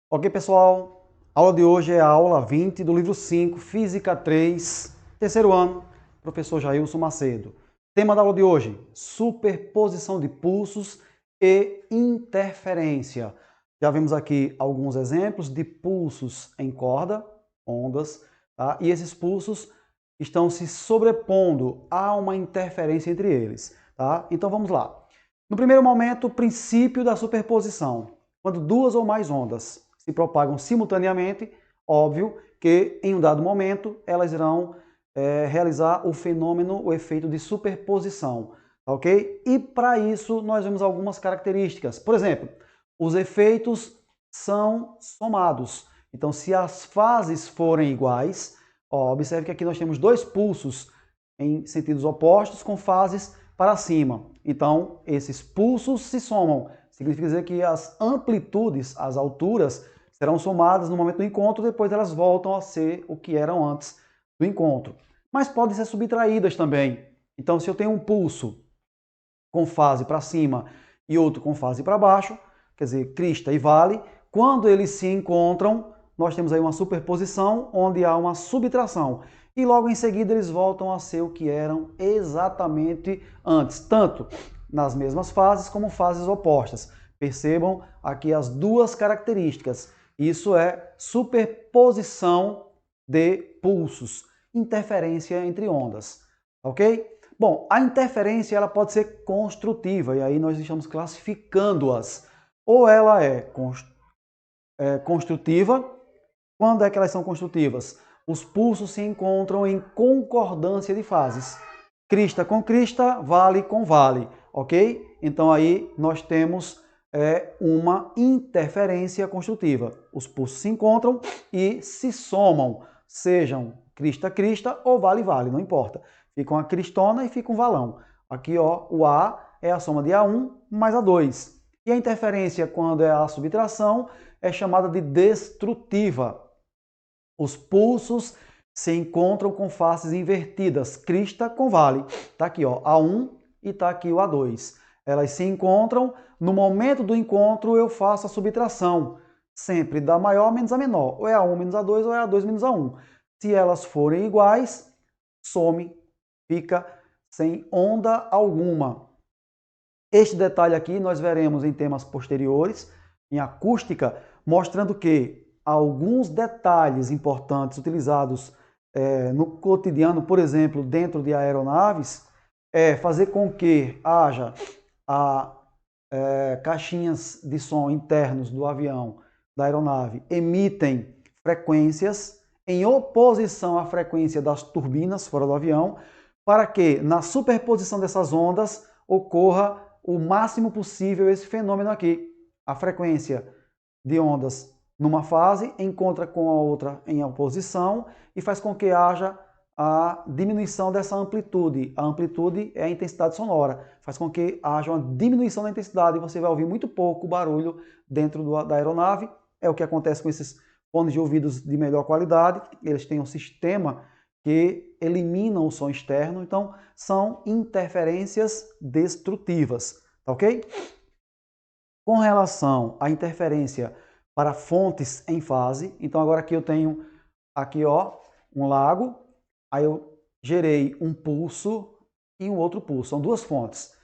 Ok, pessoal? A aula de hoje é a aula 20 do livro 5, Física 3, terceiro ano, professor Jailson Macedo. Tema da aula de hoje, superposição de pulsos e interferência. Já vimos aqui alguns exemplos de pulsos em corda, ondas, tá? E esses pulsos estão se sobrepondo a uma interferência entre eles, tá? Então vamos lá. No primeiro momento, o princípio da superposição. Quando duas ou mais ondas se propagam simultaneamente, óbvio que em um dado momento elas irão realizar o fenômeno, o efeito de superposição, ok? E para isso nós vemos algumas características. Por exemplo, os efeitos são somados. Então, se as fases forem iguais, observe que aqui nós temos dois pulsos em sentidos opostos com fases para cima. Então, esses pulsos se somam. Significa dizer que as amplitudes, as alturas, serão somadas no momento do encontro, depois elas voltam a ser o que eram antes do encontro. Mas podem ser subtraídas também. Então, se eu tenho um pulso com fase para cima e outro com fase para baixo, quer dizer, crista e vale, quando eles se encontram, nós temos aí uma superposição onde há uma subtração. E logo em seguida eles voltam a ser o que eram exatamente antes, tanto nas mesmas fases como fases opostas. Percebam aqui as duas características. Isso é superposição de pulsos, interferência entre ondas, ok? Bom, a interferência ela pode ser construtiva, e aí nós estamos classificando-as. Ou ela é construtiva. Quando é que elas são construtivas? Os pulsos se encontram em concordância de fases. Crista com crista, vale com vale, ok? Então aí nós temos uma interferência construtiva. Os pulsos se encontram e se somam, sejam crista-crista ou vale-vale, não importa. Fica uma cristona e fica um valão. Aqui, ó, o A é a soma de A1 mais A2. E a interferência, quando é a subtração, é chamada de destrutiva. Os pulsos se encontram com faces invertidas, crista com vale. Está aqui, ó, A1 e está aqui o A2. Elas se encontram, no momento do encontro eu faço a subtração, sempre da maior menos a menor, ou é A1 menos A2 ou é A2 menos A1. Se elas forem iguais, some, fica sem onda alguma. Este detalhe aqui nós veremos em temas posteriores, em acústica, mostrando que alguns detalhes importantes utilizados no cotidiano, por exemplo, dentro de aeronaves, é fazer com que haja caixinhas de som internos do avião, da aeronave, emitem frequências em oposição à frequência das turbinas fora do avião, para que na superposição dessas ondas ocorra o máximo possível esse fenômeno aqui. A frequência de ondas numa fase encontra com a outra em oposição e faz com que haja a diminuição dessa amplitude. A amplitude é a intensidade sonora. Faz com que haja uma diminuição da intensidade e você vai ouvir muito pouco barulho dentro da aeronave. É o que acontece com esses fones de ouvidos de melhor qualidade. Eles têm um sistema que eliminam o som externo, então são interferências destrutivas, tá ok? Com relação à interferência para fontes em fase, então agora aqui eu tenho aqui, ó, um lago, aí eu gerei um pulso e um outro pulso, são duas fontes.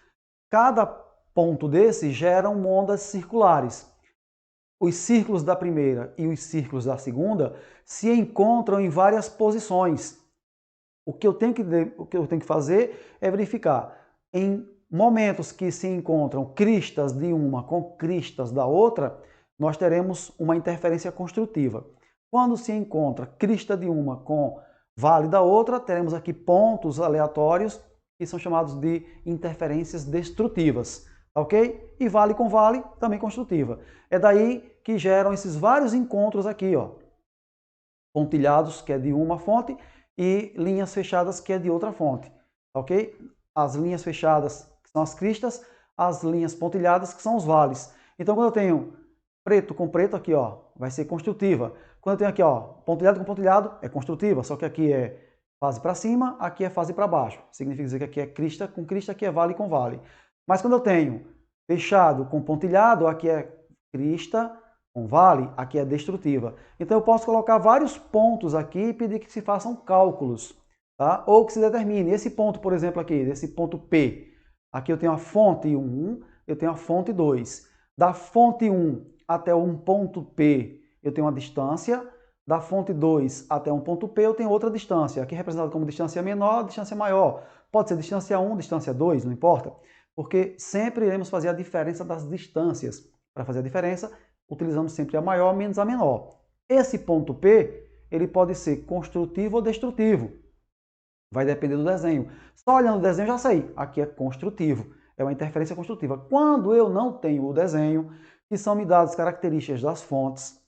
Cada ponto desse gera ondas circulares. Os círculos da primeira e os círculos da segunda se encontram em várias posições. O que eu tenho que fazer é verificar em momentos que se encontram cristas de uma com cristas da outra, nós teremos uma interferência construtiva. Quando se encontra crista de uma com vale da outra, teremos aqui pontos aleatórios que são chamados de interferências destrutivas, ok? E vale com vale também construtiva. É daí que geram esses vários encontros aqui, ó. Pontilhados, que é de uma fonte, e linhas fechadas, que é de outra fonte, ok? As linhas fechadas, que são as cristas, as linhas pontilhadas, que são os vales. Então, quando eu tenho preto com preto, aqui, ó, vai ser construtiva. Quando eu tenho aqui, ó, pontilhado com pontilhado, é construtiva, só que aqui é fase para cima, aqui é fase para baixo. Significa dizer que aqui é crista com crista, aqui é vale com vale. Mas quando eu tenho fechado com pontilhado, aqui é crista com vale, aqui é destrutiva. Então eu posso colocar vários pontos aqui e pedir que se façam cálculos, tá? Ou que se determine. Esse ponto, por exemplo, aqui, esse ponto P, aqui eu tenho a fonte 1, eu tenho a fonte 2. Da fonte 1 até um ponto P, eu tenho uma distância. Da fonte 2 até um ponto P, eu tenho outra distância, aqui representada como distância menor, distância maior. Pode ser distância 1, distância 2, não importa, porque sempre iremos fazer a diferença das distâncias. Para fazer a diferença, utilizamos sempre a maior menos a menor. Esse ponto P, ele pode ser construtivo ou destrutivo. Vai depender do desenho. Só olhando o desenho já sei, aqui é construtivo, é uma interferência construtiva. Quando eu não tenho o desenho, que são me dadas características das fontes,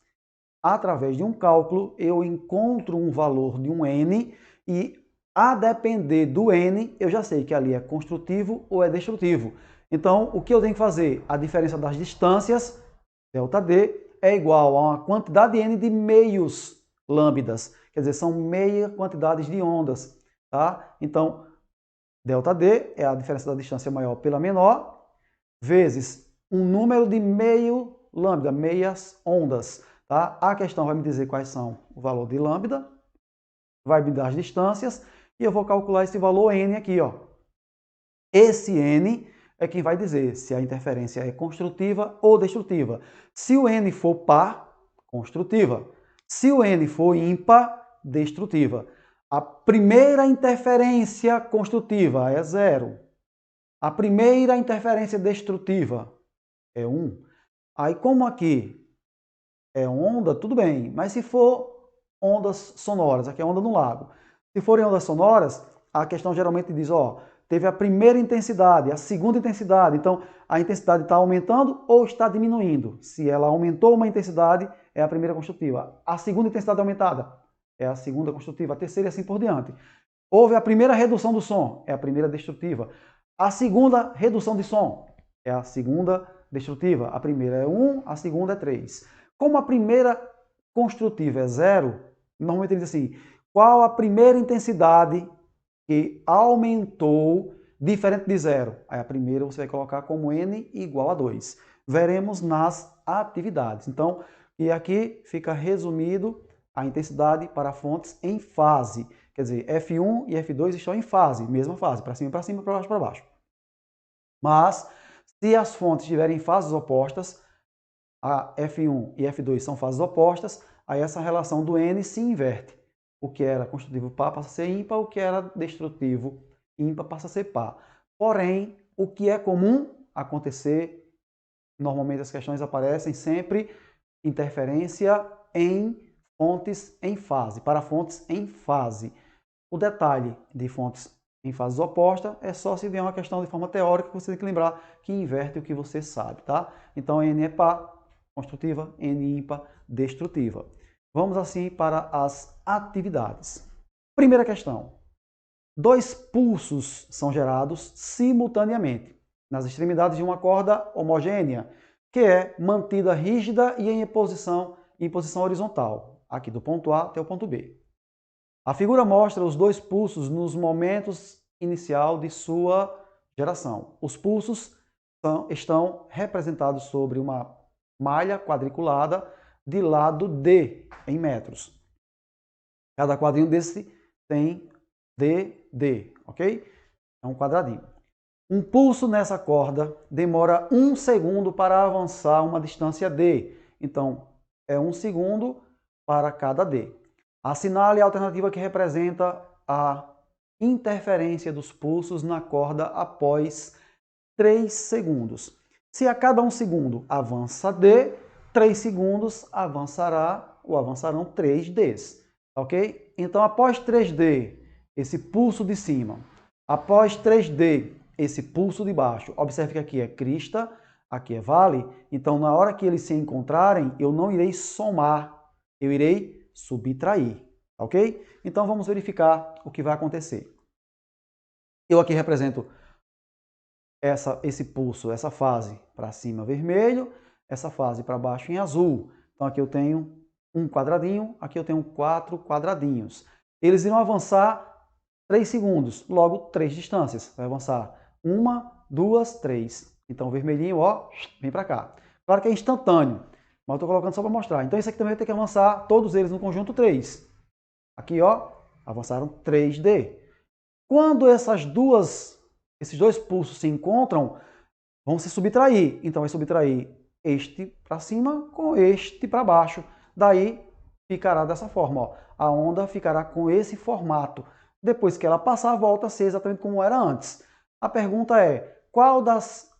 através de um cálculo, eu encontro um valor de um N e, a depender do N, eu já sei que ali é construtivo ou é destrutivo. Então, o que eu tenho que fazer? A diferença das distâncias, ΔD, é igual a uma quantidade N de meios lambdas. Quer dizer, são meia quantidades de ondas. Tá? Então, ΔD é a diferença da distância maior pela menor, vezes um número de meio lambda, meias ondas. Tá? A questão vai me dizer quais são o valor de lambda, vai me dar as distâncias, e eu vou calcular esse valor N aqui. Ó. Esse N é quem vai dizer se a interferência é construtiva ou destrutiva. Se o N for par, construtiva. Se o N for ímpar, destrutiva. A primeira interferência construtiva é 0. A primeira interferência destrutiva é 1. Aí, como aqui é onda, tudo bem. Mas se for ondas sonoras, aqui é onda no lago. Se forem ondas sonoras, a questão geralmente diz, ó, teve a primeira intensidade, a segunda intensidade. Então, a intensidade está aumentando ou está diminuindo. Se ela aumentou uma intensidade, é a primeira construtiva. A segunda intensidade aumentada é a segunda construtiva. A terceira e assim por diante. Houve a primeira redução do som, é a primeira destrutiva. A segunda redução de som é a segunda destrutiva. A primeira é 1, a segunda é 3. Como a primeira construtiva é 0, normalmente ele diz assim, qual a primeira intensidade que aumentou diferente de 0? Aí a primeira você vai colocar como N igual a 2. Veremos nas atividades. Então, e aqui fica resumido a intensidade para fontes em fase. Quer dizer, F1 e F2 estão em fase, mesma fase, para cima, para baixo, para baixo. Mas, se as fontes estiverem em fases opostas, a F1 e F2 são fases opostas, aí essa relação do N se inverte. O que era construtivo par passa a ser ímpar, o que era destrutivo ímpar passa a ser par. Porém, o que é comum acontecer, normalmente as questões aparecem sempre interferência em fontes em fase, para fontes em fase. O detalhe de fontes em fases opostas é só se vier uma questão de forma teórica que você tem que lembrar que inverte o que você sabe, tá? Então, N é par, construtiva, N ímpar, destrutiva. Vamos assim para as atividades. Primeira questão. 2 pulsos são gerados simultaneamente nas extremidades de uma corda homogênea, que é mantida rígida e em posição horizontal, aqui do ponto A até o ponto B. A figura mostra os 2 pulsos nos momentos inicial de sua geração. Os pulsos estão representados sobre uma malha quadriculada de lado D, em metros. Cada quadrinho desse tem DD, ok? É um quadradinho. Um pulso nessa corda demora 1 segundo para avançar uma distância D. Então, é 1 segundo para cada D. Assinale a alternativa que representa a interferência dos pulsos na corda após 3 segundos. Se a cada 1 segundo avança D, 3 segundos avançarão 3 Ds, ok? Então, após 3D, esse pulso de cima, após 3D, esse pulso de baixo, observe que aqui é crista, aqui é vale, então na hora que eles se encontrarem, eu não irei somar, eu irei subtrair, ok? Então, vamos verificar o que vai acontecer. Eu aqui represento esse pulso, essa fase para cima vermelho, essa fase para baixo em azul. Então aqui eu tenho um quadradinho, aqui eu tenho 4 quadradinhos. Eles irão avançar 3 segundos, logo 3 distâncias. Vai avançar 1, 2, 3. Então o vermelhinho, ó, vem para cá. Claro que é instantâneo. Mas eu estou colocando só para mostrar. Então, isso aqui também vai ter que avançar todos eles no conjunto 3. Aqui, ó, avançaram 3D. Quando esses dois pulsos se encontram, vão se subtrair. Então, vai subtrair este para cima com este para baixo. Daí, ficará dessa forma. Ó. A onda ficará com esse formato. Depois que ela passar, volta a ser exatamente como era antes. A pergunta é, qual das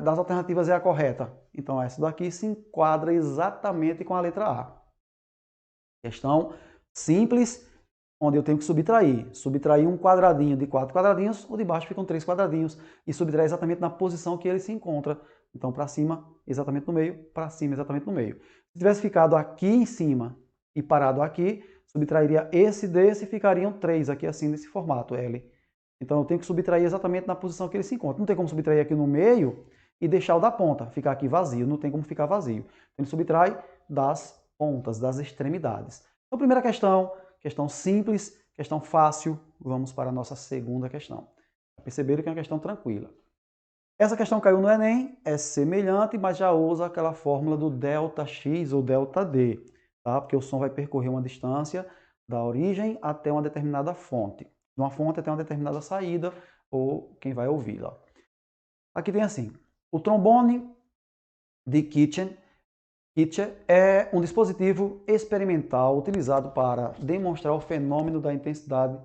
alternativas é a correta? Então, essa daqui se enquadra exatamente com a letra A. Questão simples, onde eu tenho que subtrair. Subtrair um quadradinho de 4 quadradinhos, o de baixo ficam 3 quadradinhos, e subtrair exatamente na posição que ele se encontra. Então, para cima, exatamente no meio, para cima, exatamente no meio. Se tivesse ficado aqui em cima e parado aqui, subtrairia esse desse e ficariam 3 aqui assim, nesse formato, L. Então, eu tenho que subtrair exatamente na posição que ele se encontra. Não tem como subtrair aqui no meio e deixar o da ponta, ficar aqui vazio. Não tem como ficar vazio. Então, ele subtrai das pontas, das extremidades. Então, primeira questão simples, questão fácil. Vamos para a nossa segunda questão. Perceberam que é uma questão tranquila. Essa questão caiu no Enem, é semelhante, mas já usa aquela fórmula do ΔX ou ΔD, tá? Porque o som vai percorrer uma distância da origem até uma determinada fonte. De uma fonte até uma determinada saída, ou quem vai ouvi-la. Aqui tem assim, o trombone de Kitchen é um dispositivo experimental utilizado para demonstrar o fenômeno da intensidade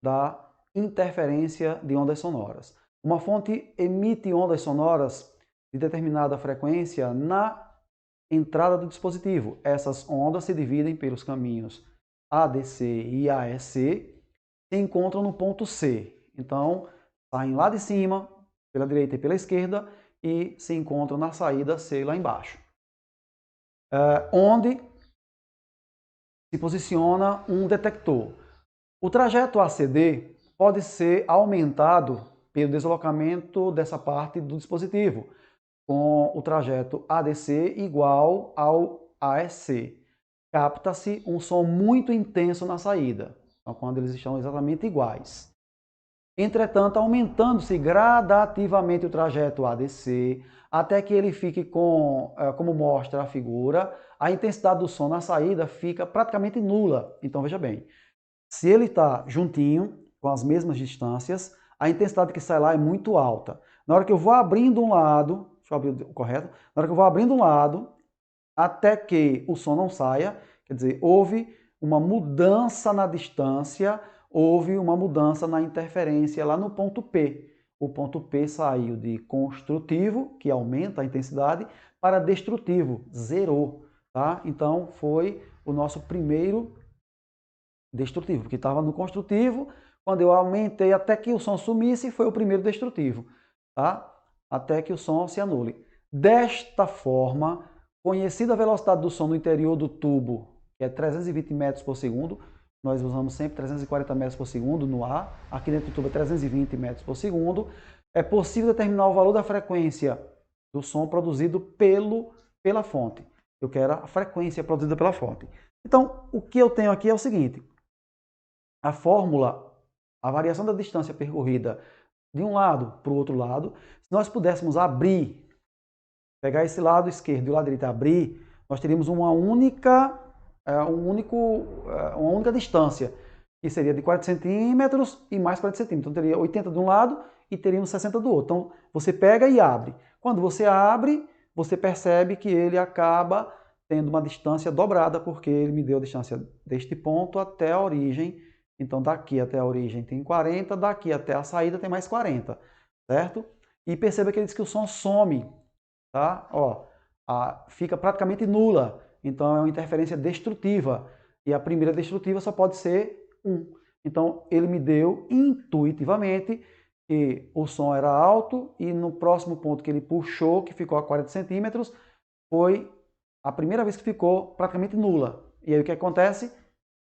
da interferência de ondas sonoras. Uma fonte emite ondas sonoras de determinada frequência na entrada do dispositivo. Essas ondas se dividem pelos caminhos ADC e AEC e se encontram no ponto C. Então, saem lá de cima, pela direita e pela esquerda, e se encontram na saída C lá embaixo. Onde se posiciona um detector. O trajeto ACD pode ser aumentado pelo deslocamento dessa parte do dispositivo, com o trajeto ADC igual ao AEC. Capta-se um som muito intenso na saída, quando eles estão exatamente iguais. Entretanto, aumentando-se gradativamente o trajeto ADC, até que ele fique como mostra a figura, a intensidade do som na saída fica praticamente nula. Então, veja bem, se ele está juntinho, com as mesmas distâncias, a intensidade que sai lá é muito alta. Na hora que eu vou abrindo um lado, deixa eu abrir o correto, na hora que eu vou abrindo um lado, até que o som não saia, quer dizer, houve uma mudança na distância, houve uma mudança na interferência lá no ponto P. O ponto P saiu de construtivo, que aumenta a intensidade, para destrutivo, zerou. Tá? Então, foi o nosso primeiro destrutivo, porque estava no construtivo, quando eu aumentei até que o som sumisse, foi o primeiro destrutivo, tá? Até que o som se anule. Desta forma, conhecida a velocidade do som no interior do tubo, que é 320 metros por segundo, nós usamos sempre 340 metros por segundo no ar, aqui dentro do tubo é 320 metros por segundo, é possível determinar o valor da frequência do som produzido pela fonte. Eu quero a frequência produzida pela fonte. Então, o que eu tenho aqui é o seguinte, a fórmula, a variação da distância percorrida de um lado para o outro lado, se nós pudéssemos abrir, pegar esse lado esquerdo e o lado direito abrir, nós teríamos uma única distância, que seria de 40 centímetros e mais 40 centímetros. Então, teria 80 de um lado e teríamos 60 do outro. Então, você pega e abre. Quando você abre, você percebe que ele acaba tendo uma distância dobrada, porque ele me deu a distância deste ponto até a origem. Então, daqui até a origem tem 40, daqui até a saída tem mais 40, certo? E perceba que ele diz que o som some, tá? Ó, fica praticamente nula. Então, é uma interferência destrutiva. E a primeira destrutiva só pode ser 1. Então, ele me deu intuitivamente que o som era alto e no próximo ponto que ele puxou, que ficou a 40 centímetros, foi a primeira vez que ficou praticamente nula. E aí o que acontece?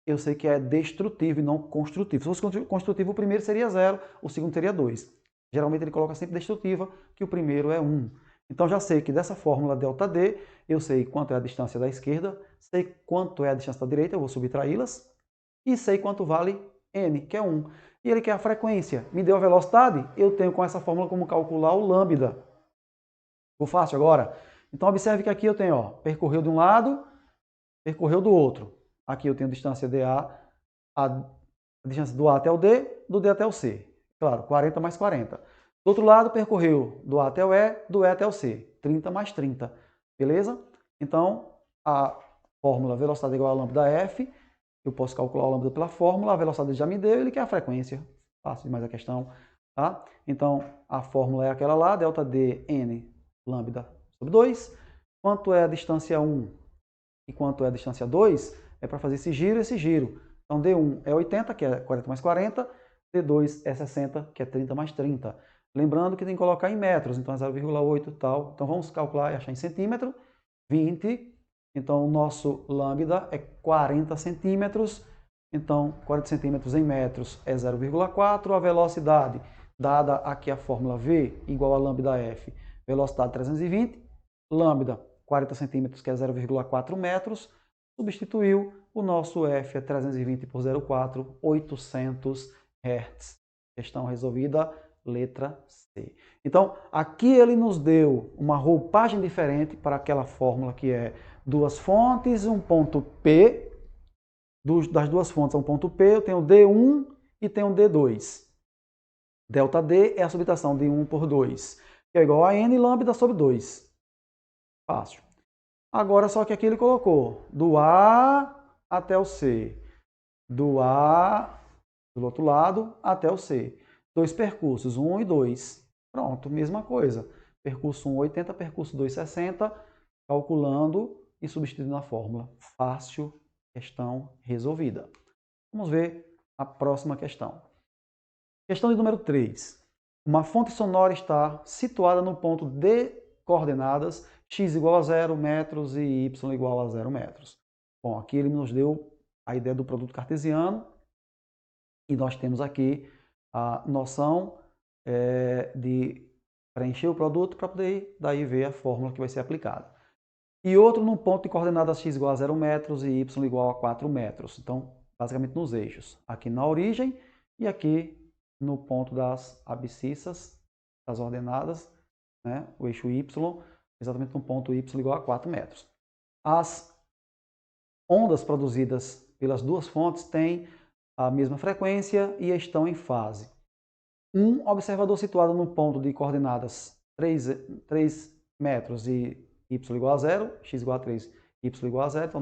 Eu sei que é destrutivo e não construtivo. Se fosse construtivo, o primeiro seria 0, o segundo seria 2. Geralmente ele coloca sempre destrutiva, que o primeiro é 1. Então já sei que dessa fórmula ΔD, eu sei quanto é a distância da esquerda, sei quanto é a distância da direita, eu vou subtraí-las, e sei quanto vale n, que é 1. E ele quer a frequência. Me deu a velocidade, eu tenho com essa fórmula como calcular o lambda. Ficou fácil agora? Então, observe que aqui eu tenho, ó, percorreu de um lado, percorreu do outro. Aqui eu tenho a distância DA, a distância do A até o D, do D até o C. Claro, 40 mais 40. Do outro lado, percorreu do A até o E, do E até o C. 30 mais 30. Beleza? Então, a fórmula velocidade igual a lambda F, eu posso calcular o lambda pela fórmula, a velocidade já me deu, ele quer a frequência. Fácil demais a questão. Tá? Então, a fórmula é aquela lá, delta D N lambda sobre 2. Quanto é a distância 1 e quanto é a distância 2, é para fazer esse giro e esse giro. Então, D1 é 80, que é 40 mais 40, D2 é 60, que é 30 mais 30. Lembrando que tem que colocar em metros, então é 0,8 e tal. Então, vamos calcular e achar em centímetro. 20. Então, o nosso lambda é 40 centímetros. Então, 40 centímetros em metros é 0,4. A velocidade, dada aqui a fórmula V igual a lambda F, velocidade 320, lambda 40 centímetros, que é 0,4 metros, substituiu, o nosso F é 320 por 0,4, 800 Hz. Questão resolvida, letra C. Então, aqui ele nos deu uma roupagem diferente para aquela fórmula que é duas fontes, um ponto P. Das duas fontes a um ponto P, eu tenho D1 e tenho D2. Delta D é a subtração de 1 por 2, que é igual a N lambda sobre 2. Fácil. Agora, só que aqui ele colocou do A até o C. Do A, do outro lado, até o C. Dois percursos, 1 e 2. Pronto, mesma coisa. Percurso 1, 80, percurso 2, 60. Calculando e substituindo na fórmula. Fácil, questão resolvida. Vamos ver a próxima questão. Questão de número 3. Uma fonte sonora está situada no ponto de coordenadas x igual a 0 metros e y igual a 0 metros. Bom, aqui ele nos deu a ideia do produto cartesiano e nós temos aqui a noção de preencher o produto para poder daí ver a fórmula que vai ser aplicada. E outro num ponto de coordenadas x igual a 0 metros e y igual a 4 metros. Então, basicamente nos eixos. Aqui na origem e aqui no ponto das abscissas, das ordenadas, né? O eixo y, exatamente no ponto y igual a 4 metros. As ondas produzidas pelas duas fontes têm a mesma frequência e estão em fase. Um observador situado no ponto de coordenadas 3 metros e y igual a 0, x igual a 3, y igual a 0, então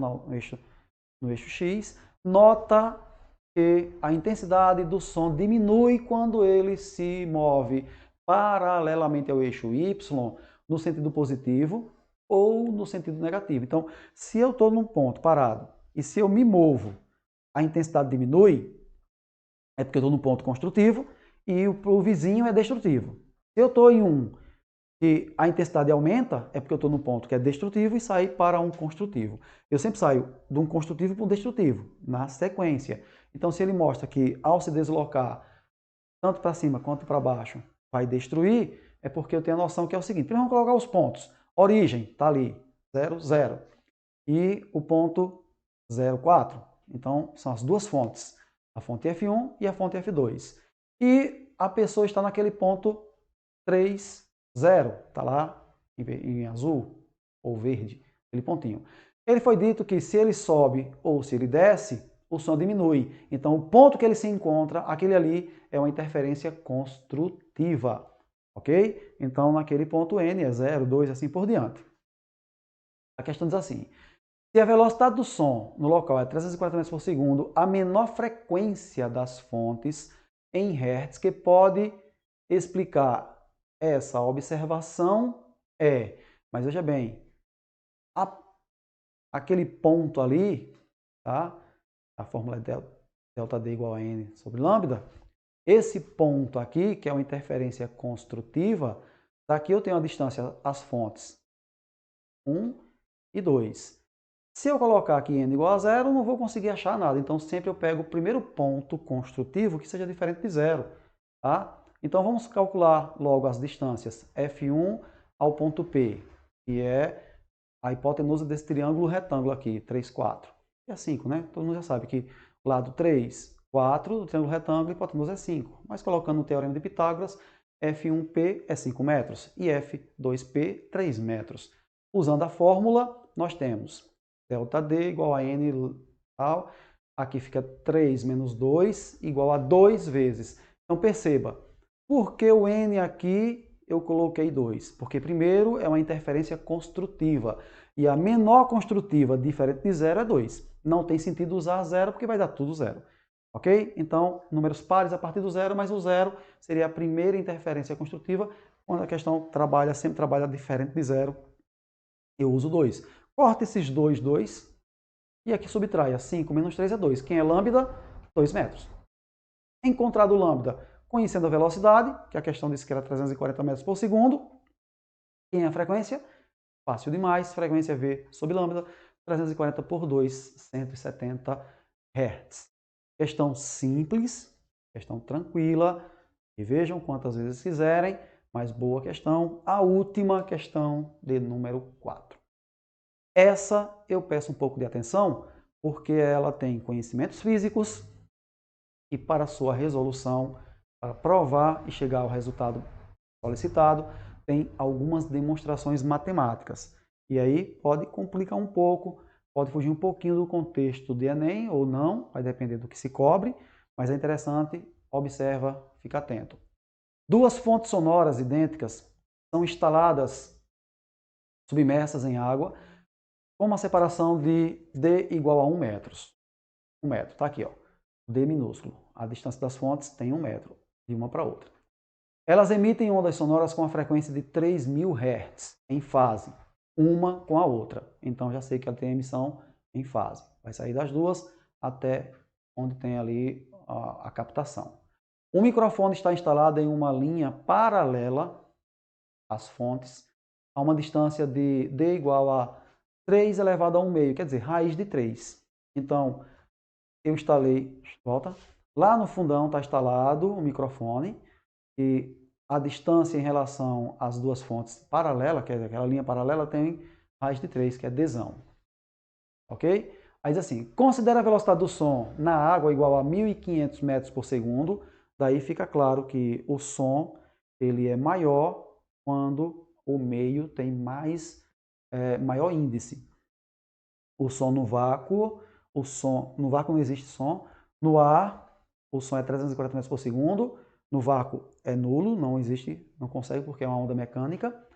no eixo x, nota que a intensidade do som diminui quando ele se move paralelamente ao eixo y, no sentido positivo ou no sentido negativo. Então, se eu estou num ponto parado e se eu me movo, a intensidade diminui, é porque eu estou num ponto construtivo e o vizinho é destrutivo. Se eu estou em um que a intensidade aumenta, é porque eu estou num ponto que é destrutivo e saio para um construtivo. Eu sempre saio de um construtivo para um destrutivo, na sequência. Então, se ele mostra que ao se deslocar tanto para cima quanto para baixo vai destruir, é porque eu tenho a noção que é o seguinte. Primeiro vamos colocar os pontos. Origem está ali, 0, 0. E o ponto 0, 4. Então, são as duas fontes. A fonte F1 e a fonte F2. E a pessoa está naquele ponto 3, 0. Está lá em azul ou verde, aquele pontinho. Ele foi dito que se ele sobe ou se ele desce, o som diminui. Então, o ponto que ele se encontra, aquele ali, é uma interferência construtiva. Ok? Então, naquele ponto N é 0, 2, assim por diante. A questão diz assim: se a velocidade do som no local é 340 metros por segundo, a menor frequência das fontes em Hertz que pode explicar essa observação é, mas veja bem, aquele ponto ali, tá? A fórmula é delta D igual a N sobre lambda. Esse ponto aqui, que é uma interferência construtiva, daqui eu tenho a distância às fontes 1 e 2. Se eu colocar aqui N igual a 0, eu não vou conseguir achar nada. Então, sempre eu pego o primeiro ponto construtivo que seja diferente de 0. Tá? Então, vamos calcular logo as distâncias F1 ao ponto P, que é a hipotenusa desse triângulo retângulo aqui, 3, 4. E é 5, né? Todo mundo já sabe que lado 3, 4, do triângulo retângulo, a hipotenusa é 5. Mas colocando no teorema de Pitágoras, F1P é 5 metros e F2P, 3 metros. Usando a fórmula, nós temos ΔD igual a N tal. Aqui fica 3 menos 2 igual a 2 vezes. Então perceba, por que o N aqui eu coloquei 2? Porque primeiro é uma interferência construtiva. E a menor construtiva diferente de zero é 2. Não tem sentido usar zero porque vai dar tudo zero. Ok? Então, números pares a partir do zero, mas o zero seria a primeira interferência construtiva. Quando a questão sempre trabalha diferente de zero, eu uso 2. Corta esses 2 e aqui subtrai. 5 menos 3 é 2. Quem é lambda? 2 metros. Encontrado o lambda, conhecendo a velocidade, que a questão disse que era 340 metros por segundo. Quem é a frequência? Fácil demais. Frequência V sobre lambda, 340 por 2, 170 Hz. Questão simples, questão tranquila. E vejam quantas vezes quiserem, mas boa questão. A última questão de número 4. Essa eu peço um pouco de atenção, porque ela tem conhecimentos físicos e para sua resolução, para provar e chegar ao resultado solicitado, tem algumas demonstrações matemáticas. E aí pode complicar um pouco, pode fugir um pouquinho do contexto de Enem ou não, vai depender do que se cobre, mas é interessante, observa, fica atento. Duas fontes sonoras idênticas são instaladas submersas em água com uma separação de D igual a 1 metro. 1 metro, tá aqui, ó. D minúsculo. A distância das fontes tem 1 metro, de uma para outra. Elas emitem ondas sonoras com a frequência de 3.000 Hz em fase, uma com a outra. Então já sei que ela tem emissão em fase. Vai sair das duas até onde tem ali a captação. O microfone está instalado em uma linha paralela às fontes, a uma distância de D igual a 3 elevado a 1 meio, quer dizer, raiz de 3. Então, eu instalei, volta, lá no fundão está instalado o microfone e a distância em relação às duas fontes paralela, que é aquela linha paralela, tem raiz de 3, que é Dzão. Ok? Aí diz assim, considera a velocidade do som na água igual a 1.500 metros por segundo, daí fica claro que o som ele é maior quando o meio tem maior índice. O som no vácuo não existe som. No ar, o som é 340 metros por segundo. No vácuo é nulo, não existe, não consegue porque é uma onda mecânica.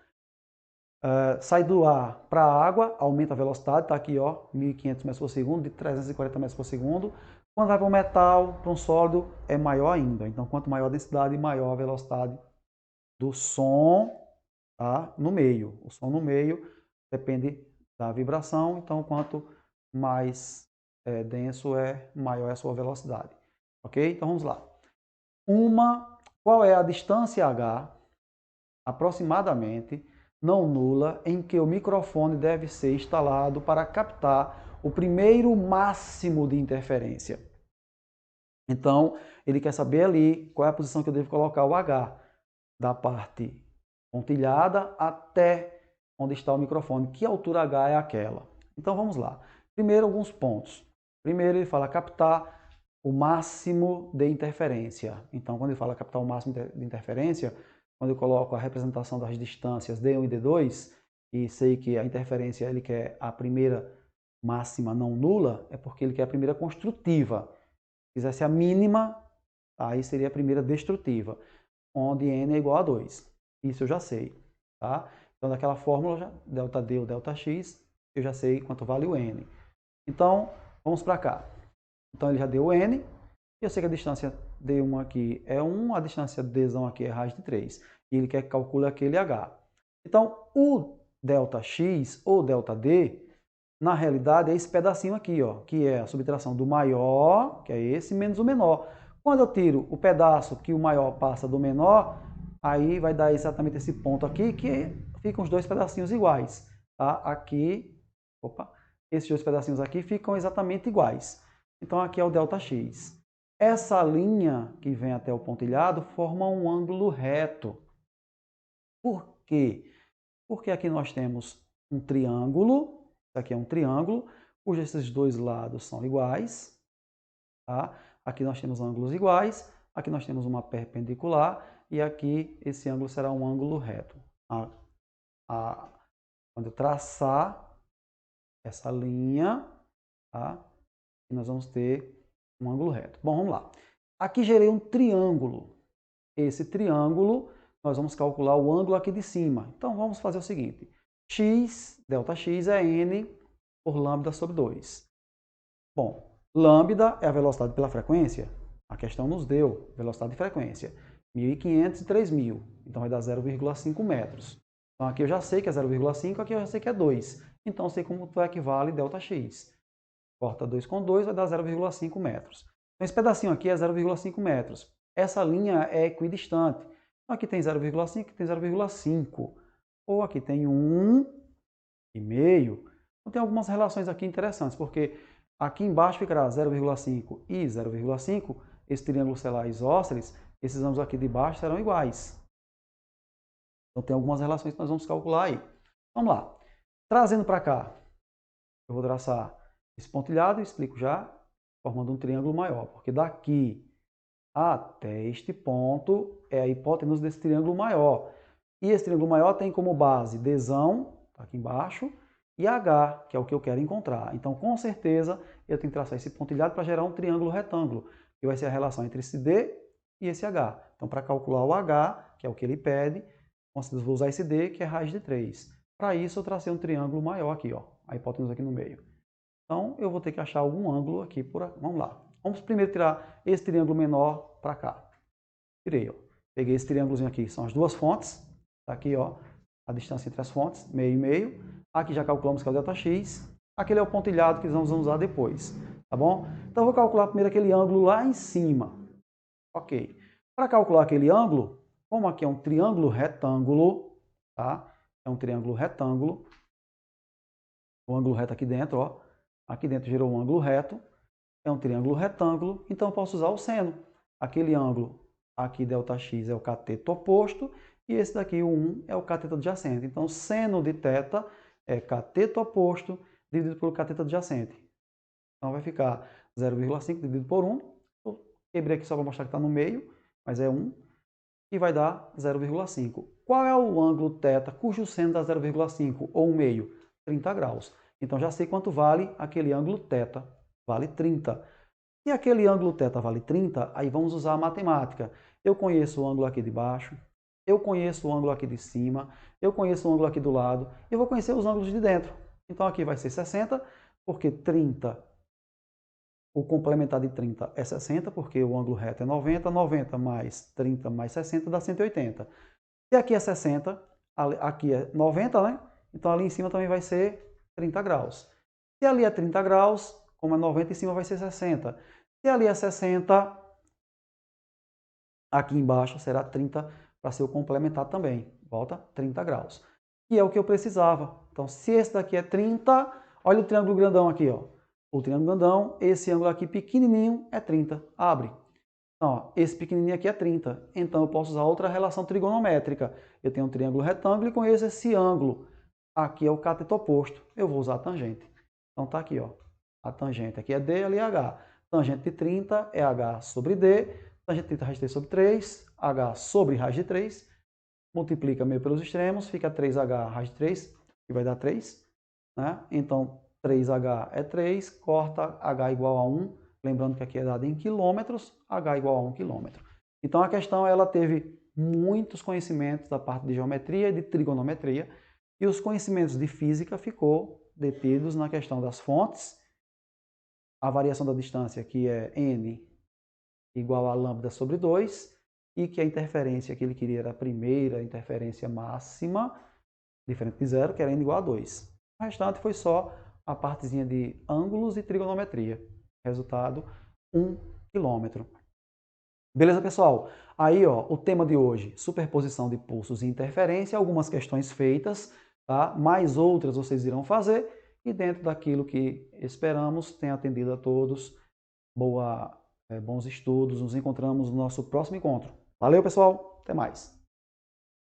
Sai do ar para a água, aumenta a velocidade, está aqui, ó, 1.500 metros por segundo, de 340 metros por segundo. Quando vai para um metal, para um sólido, é maior ainda. Então, quanto maior a densidade, maior a velocidade do som, tá? No meio. O som no meio depende da vibração, então quanto mais denso maior é a sua velocidade. Ok? Então vamos lá. Qual é a distância H, aproximadamente, não nula, em que o microfone deve ser instalado para captar o primeiro máximo de interferência? Então, ele quer saber ali qual é a posição que eu devo colocar o H, da parte pontilhada até onde está o microfone. Que altura H é aquela? Então vamos lá. Primeiro, alguns pontos. Primeiro, ele fala captar o máximo de interferência. Então, quando ele fala captar o máximo de interferência, quando eu coloco a representação das distâncias D1 e D2, e sei que a interferência ele quer a primeira máxima não nula, é porque ele quer a primeira construtiva. Se quisesse a mínima, aí seria a primeira destrutiva, onde N é igual a 2. Isso eu já sei, tá? Então, daquela fórmula, ΔD ou ΔX, eu já sei quanto vale o N. Então, vamos para cá. Então, ele já deu o N, e eu sei que a distância D1 aqui é 1, a distância Dzão aqui é raiz de 3. E ele quer que calcule aquele H. Então, o ΔX ou ΔD, na realidade, é esse pedacinho aqui, ó, que é a subtração do maior, que é esse, menos o menor. Quando eu tiro o pedaço que o maior passa do menor, aí vai dar exatamente esse ponto aqui, que ficam os dois pedacinhos iguais. Tá? Aqui, esses dois pedacinhos aqui ficam exatamente iguais. Então, aqui é o ΔX. Essa linha que vem até o pontilhado forma um ângulo reto. Por quê? Porque aqui nós temos um triângulo, isso aqui é um triângulo, cujos dois lados são iguais. Tá? Aqui nós temos ângulos iguais, aqui nós temos uma perpendicular, e aqui esse ângulo será um ângulo reto. Quando eu traçar essa linha, tá? Nós vamos ter um ângulo reto. Bom, vamos lá. Aqui gerei um triângulo. Esse triângulo, nós vamos calcular o ângulo aqui de cima. Então, vamos fazer o seguinte. X, ΔX é N por lambda sobre 2. Bom, lambda é a velocidade pela frequência. A questão nos deu velocidade de frequência. 1.500 e 3.000. Então, vai dar 0,5 metros. Então, aqui eu já sei que é 0,5, aqui eu já sei que é 2. Então, eu sei como equivale ΔX. Corta 2 com 2, vai dar 0,5 metros. Então, esse pedacinho aqui é 0,5 metros. Essa linha é equidistante. Então, aqui tem 0,5, aqui tem 0,5. Ou aqui tem 1,5. Então, tem algumas relações aqui interessantes, porque aqui embaixo ficará 0,5 e 0,5. Esse triângulo será isósceles. Esses ângulos aqui de baixo serão iguais. Então, tem algumas relações que nós vamos calcular aí. Vamos lá. Trazendo para cá, eu vou traçar esse pontilhado, explico já, formando um triângulo maior. Porque daqui até este ponto é a hipotenusa desse triângulo maior. E esse triângulo maior tem como base Dzão, tá aqui embaixo, e H, que é o que eu quero encontrar. Então, com certeza, eu tenho que traçar esse pontilhado para gerar um triângulo retângulo, que vai ser a relação entre esse D e esse H. Então, para calcular o H, que é o que ele pede, vou usar esse D, que é raiz de 3. Para isso, eu tracei um triângulo maior aqui, ó, a hipotenusa aqui no meio. Então, eu vou ter que achar algum ângulo aqui por aqui. Vamos lá. Vamos primeiro tirar esse triângulo menor para cá. Tirei, ó. Peguei esse triângulozinho aqui, são as duas fontes. Tá aqui, ó, a distância entre as fontes, meio e meio. Aqui já calculamos que é o ΔX. Aquele é o pontilhado que nós vamos usar depois, tá bom? Então, eu vou calcular primeiro aquele ângulo lá em cima. Ok. Para calcular aquele ângulo, como aqui é um triângulo retângulo, tá? É um triângulo retângulo. O ângulo reto aqui dentro, ó. Aqui dentro gerou um ângulo reto. É um triângulo retângulo, então eu posso usar o seno. Aquele ângulo aqui, ΔX, é o cateto oposto, e esse daqui, o 1, é o cateto adjacente. Então, seno de θ é cateto oposto dividido pelo cateto adjacente. Então, vai ficar 0,5 dividido por 1. Eu quebrei aqui só para mostrar que está no meio, mas é 1. E vai dar 0,5. Qual é o ângulo θ cujo seno dá 0,5 ou 1 meio? 30 graus. Então, já sei quanto vale aquele ângulo θ. Vale 30. Se aquele ângulo θ vale 30, aí vamos usar a matemática. Eu conheço o ângulo aqui de baixo, eu conheço o ângulo aqui de cima, eu conheço o ângulo aqui do lado, e eu vou conhecer os ângulos de dentro. Então aqui vai ser 60, porque 30, o complementar de 30 é 60, porque o ângulo reto é 90, 90 mais 30 mais 60 dá 180. Se aqui é 60, aqui é 90, né? Então ali em cima também vai ser 30 graus. Se ali é 30 graus, como é 90 em cima vai ser 60. Se ali é 60, aqui embaixo será 30 para ser o complementar também. Volta 30 graus. Que é o que eu precisava. Então, se esse daqui é 30, olha o triângulo grandão aqui, ó. O triângulo grandão, esse ângulo aqui pequenininho é 30. Abre. Então, ó, esse pequenininho aqui é 30. Então, eu posso usar outra relação trigonométrica. Eu tenho um triângulo retângulo e conheço esse ângulo. Aqui é o cateto oposto. Eu vou usar a tangente. Então, tá aqui, ó. A tangente aqui é D, ali é H. Tangente de 30 é H sobre D. Tangente de 30 raiz de 3 sobre 3. H sobre raiz de 3. Multiplica meio pelos extremos. Fica 3H raiz de 3, que vai dar 3. Né? Então, 3H é 3. Corta H igual a 1. Lembrando que aqui é dado em quilômetros. H igual a 1 quilômetro. Então, a questão ela teve muitos conhecimentos da parte de geometria e de trigonometria. E os conhecimentos de física ficou detidos na questão das fontes, a variação da distância, que é n igual a lambda sobre 2, e que a interferência que ele queria era a primeira interferência máxima, diferente de zero, que era n igual a 2. O restante foi só a partezinha de ângulos e trigonometria. Resultado, 1 quilômetro. Beleza, pessoal? Aí, ó, o tema de hoje, superposição de pulsos e interferência, algumas questões feitas, tá? Mais outras vocês irão fazer, e dentro daquilo que esperamos, tenha atendido a todos. Bons estudos, nos encontramos no nosso próximo encontro. Valeu, pessoal, até mais!